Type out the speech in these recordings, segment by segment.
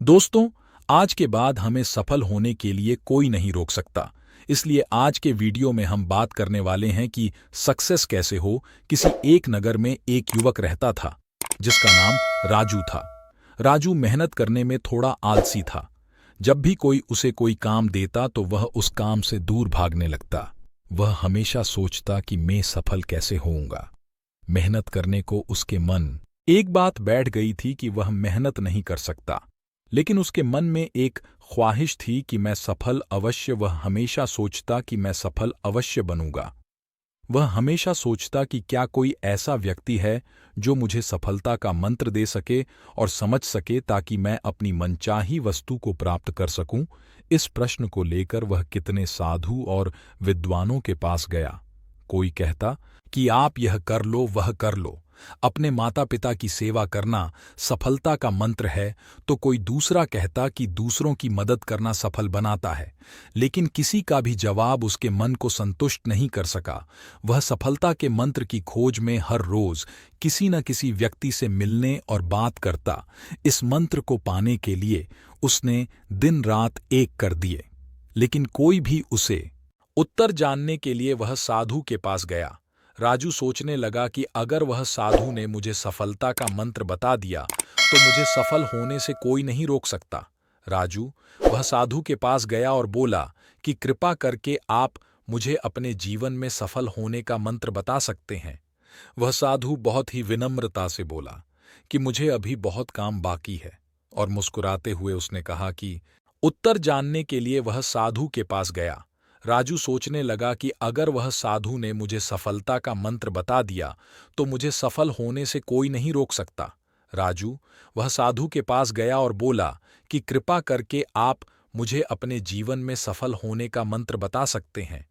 दोस्तों, आज के बाद हमें सफल होने के लिए कोई नहीं रोक सकता। इसलिए आज के वीडियो में हम बात करने वाले हैं कि सक्सेस कैसे हो। किसी एक नगर में एक युवक रहता था जिसका नाम राजू था। राजू मेहनत करने में थोड़ा आलसी था। जब भी कोई उसे कोई काम देता तो वह उस काम से दूर भागने लगता। वह हमेशा सोचता कि मैं सफल कैसे होऊंगा। मेहनत करने को उसके मन एक बात बैठ गई थी कि वह मेहनत नहीं कर सकता। लेकिन उसके मन में एक ख्वाहिश थी कि मैं सफल अवश्य। वह हमेशा सोचता कि मैं सफल अवश्य बनूंगा। वह हमेशा सोचता कि क्या कोई ऐसा व्यक्ति है जो मुझे सफलता का मंत्र दे सके और समझ सके ताकि मैं अपनी मनचाही वस्तु को प्राप्त कर सकूं। इस प्रश्न को लेकर वह कितने साधु और विद्वानों के पास गया। कोई कहता कि आप यह कर लो, वह कर लो, अपने माता पिता की सेवा करना सफलता का मंत्र है। तो कोई दूसरा कहता कि दूसरों की मदद करना सफल बनाता है। लेकिन किसी का भी जवाब उसके मन को संतुष्ट नहीं कर सका। वह सफलता के मंत्र की खोज में हर रोज किसी न किसी व्यक्ति से मिलने और बात करता। इस मंत्र को पाने के लिए उसने दिन रात एक कर दिए, लेकिन कोई भी उसे उत्तर जानने के लिए वह साधु के पास गया। राजू सोचने लगा कि अगर वह साधु ने मुझे सफलता का मंत्र बता दिया तो मुझे सफल होने से कोई नहीं रोक सकता। राजू वह साधु के पास गया और बोला कि कृपा करके आप मुझे अपने जीवन में सफल होने का मंत्र बता सकते हैं। वह साधु बहुत ही विनम्रता से बोला कि मुझे अभी बहुत काम बाकी है, और मुस्कुराते हुए उसने कहा कि उत्तर जानने के लिए वह साधु के पास गया। राजू सोचने लगा कि अगर वह साधु ने मुझे सफलता का मंत्र बता दिया तो मुझे सफल होने से कोई नहीं रोक सकता। राजू वह साधु के पास गया और बोला कि कृपा करके आप मुझे अपने जीवन में सफल होने का मंत्र बता सकते हैं।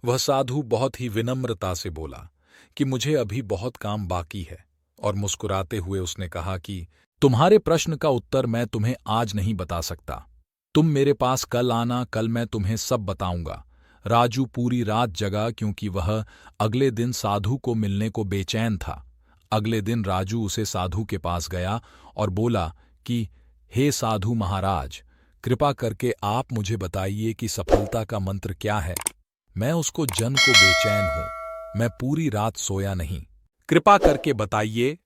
वह साधु बहुत ही विनम्रता से बोला कि मुझे अभी बहुत काम बाकी है, और मुस्कुराते हुए उसने कहा कि तुम्हारे प्रश्न का उत्तर मैं तुम्हें आज नहीं बता सकता। तुम मेरे पास कल आना, कल मैं तुम्हें सब बताऊंगा। राजू पूरी रात जगा क्योंकि वह अगले दिन साधु को मिलने को बेचैन था। अगले दिन राजू उसे साधु के पास गया और बोला कि हे साधु महाराज, कृपा करके आप मुझे बताइए कि सफलता का मंत्र क्या है। मैं उसको जन को बेचैन हूं। मैं पूरी रात सोया नहीं। कृपा करके बताइए।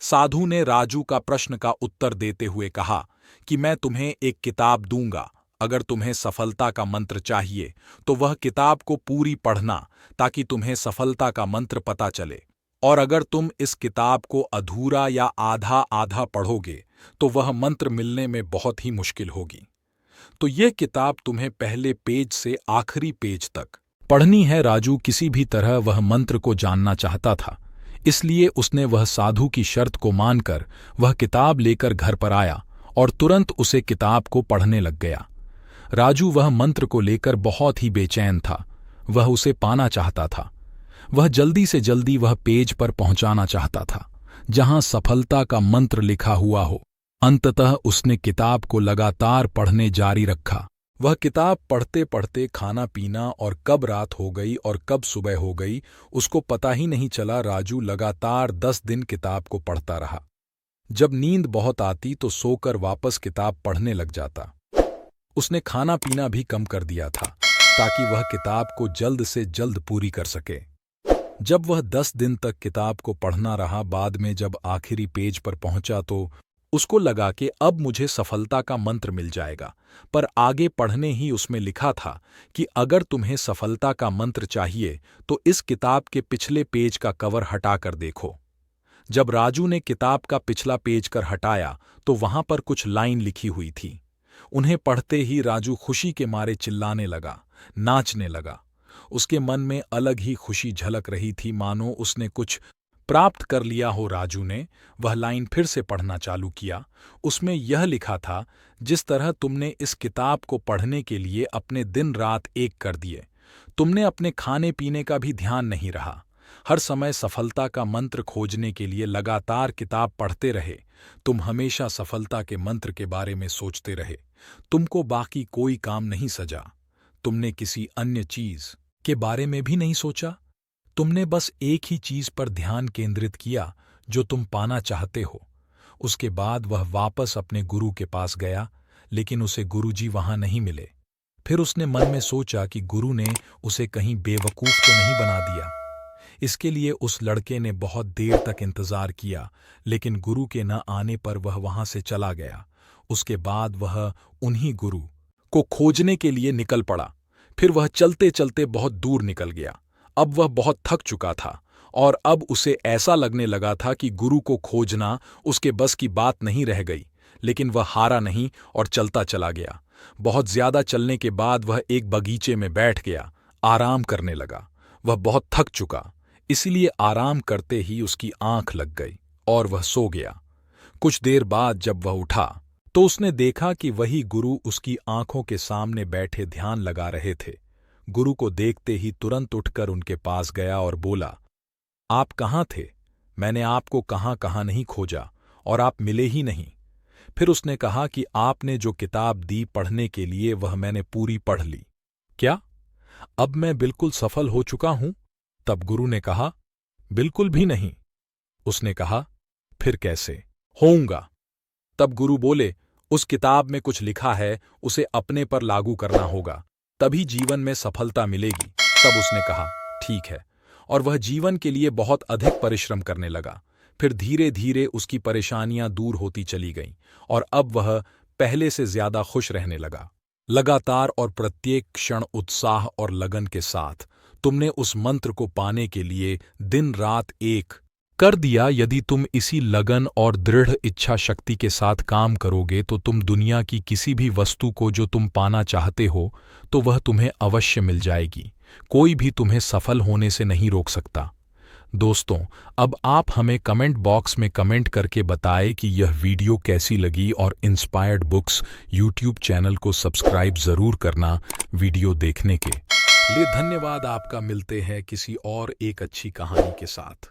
साधु ने राजू का प्रश्न का उत्तर देते हुए कहा कि मैं तुम्हें एक किताब दूंगा। अगर तुम्हें सफलता का मंत्र चाहिए तो वह किताब को पूरी पढ़ना ताकि तुम्हें सफलता का मंत्र पता चले। और अगर तुम इस किताब को अधूरा या आधा आधा पढ़ोगे तो वह मंत्र मिलने में बहुत ही मुश्किल होगी। तो यह किताब तुम्हें पहले पेज से आखिरी पेज तक पढ़नी है। राजू किसी भी तरह वह मंत्र को जानना चाहता था, इसलिए उसने वह साधु की शर्त को मानकर वह किताब लेकर घर पर आया और तुरंत उसे किताब को पढ़ने लग गया। राजू वह मंत्र को लेकर बहुत ही बेचैन था। वह उसे पाना चाहता था। वह जल्दी से जल्दी वह पेज पर पहुंचाना चाहता था जहां सफलता का मंत्र लिखा हुआ हो। अंततः उसने किताब को लगातार पढ़ने जारी रखा। वह किताब पढ़ते पढ़ते खाना पीना और कब रात हो गई और कब सुबह हो गई उसको पता ही नहीं चला। राजू लगातार 10 दिन किताब को पढ़ता रहा। जब नींद बहुत आती तो सोकर वापस किताब पढ़ने लग जाता। उसने खाना पीना भी कम कर दिया था ताकि वह किताब को जल्द से जल्द पूरी कर सके। जब वह 10 दिन तक किताब को पढ़ना रहा, बाद में जब आखिरी पेज पर पहुंचा तो उसको लगा कि अब मुझे सफलता का मंत्र मिल जाएगा। पर आगे पढ़ने ही उसमें लिखा था कि अगर तुम्हें सफलता का मंत्र चाहिए तो इस किताब के पिछले पेज का कवर हटाकर देखो। जब राजू ने किताब का पिछला पेज कर हटाया तो वहां पर कुछ लाइन लिखी हुई थी। उन्हें पढ़ते ही राजू खुशी के मारे चिल्लाने लगा, नाचने लगा। उसके मन में अलग ही खुशी झलक रही थी, मानो उसने कुछ प्राप्त कर लिया हो। राजू ने वह लाइन फिर से पढ़ना चालू किया। उसमें यह लिखा था, जिस तरह तुमने इस किताब को पढ़ने के लिए अपने दिन रात एक कर दिए, तुमने अपने खाने पीने का भी ध्यान नहीं रहा। हर समय सफलता का मंत्र खोजने के लिए लगातार किताब पढ़ते रहे। तुम हमेशा सफलता के मंत्र के बारे में सोचते रहे। तुमको बाकी कोई काम नहीं सजा। तुमने किसी अन्य चीज के बारे में भी नहीं सोचा। तुमने बस एक ही चीज पर ध्यान केंद्रित किया जो तुम पाना चाहते हो। उसके बाद वह वापस अपने गुरु के पास गया, लेकिन उसे गुरुजी वहां नहीं मिले। फिर उसने मन में सोचा कि गुरु ने उसे कहीं बेवकूफ तो नहीं बना दिया। इसके लिए उस लड़के ने बहुत देर तक इंतजार किया, लेकिन गुरु के न आने पर वह वहां से चला गया। उसके बाद वह उन्हीं गुरु को खोजने के लिए निकल पड़ा। फिर वह चलते चलते बहुत दूर निकल गया। अब वह बहुत थक चुका था और अब उसे ऐसा लगने लगा था कि गुरु को खोजना उसके बस की बात नहीं रह गई। लेकिन वह हारा नहीं और चलता चला गया। बहुत ज्यादा चलने के बाद वह एक बगीचे में बैठ गया, आराम करने लगा। वह बहुत थक चुका, इसलिए आराम करते ही उसकी आंख लग गई और वह सो गया। कुछ देर बाद जब वह उठा तो उसने देखा कि वही गुरु उसकी आंखों के सामने बैठे ध्यान लगा रहे थे। गुरु को देखते ही तुरंत उठकर उनके पास गया और बोला, आप कहाँ थे? मैंने आपको कहाँ कहाँ नहीं खोजा और आप मिले ही नहीं। फिर उसने कहा कि आपने जो किताब दी पढ़ने के लिए वह मैंने पूरी पढ़ ली। क्या? अब मैं बिल्कुल सफल हो चुका हूं? तब गुरु ने कहा, बिल्कुल भी नहीं। उसने कहा, फिर कैसे होऊंगा? तब गुरु बोले, उस किताब में कुछ लिखा है, उसे अपने पर लागू करना होगा, तभी जीवन में सफलता मिलेगी। तब उसने कहा, ठीक है, और वह जीवन के लिए बहुत अधिक परिश्रम करने लगा। फिर धीरे धीरे उसकी परेशानियां दूर होती चली गईं और अब वह पहले से ज्यादा खुश रहने लगा। लगातार और प्रत्येक क्षण उत्साह और लगन के साथ तुमने उस मंत्र को पाने के लिए दिन रात एक कर दिया। यदि तुम इसी लगन और दृढ़ इच्छा शक्ति के साथ काम करोगे तो तुम दुनिया की किसी भी वस्तु को जो तुम पाना चाहते हो तो वह तुम्हें अवश्य मिल जाएगी। कोई भी तुम्हें सफल होने से नहीं रोक सकता। दोस्तों, अब आप हमें कमेंट बॉक्स में कमेंट करके बताएं कि यह वीडियो कैसी लगी और इंस्पायर्ड बुक्स यूट्यूब चैनल को सब्सक्राइब जरूर करना। वीडियो देखने के लिए धन्यवाद आपका। मिलते हैं किसी और एक अच्छी कहानी के साथ।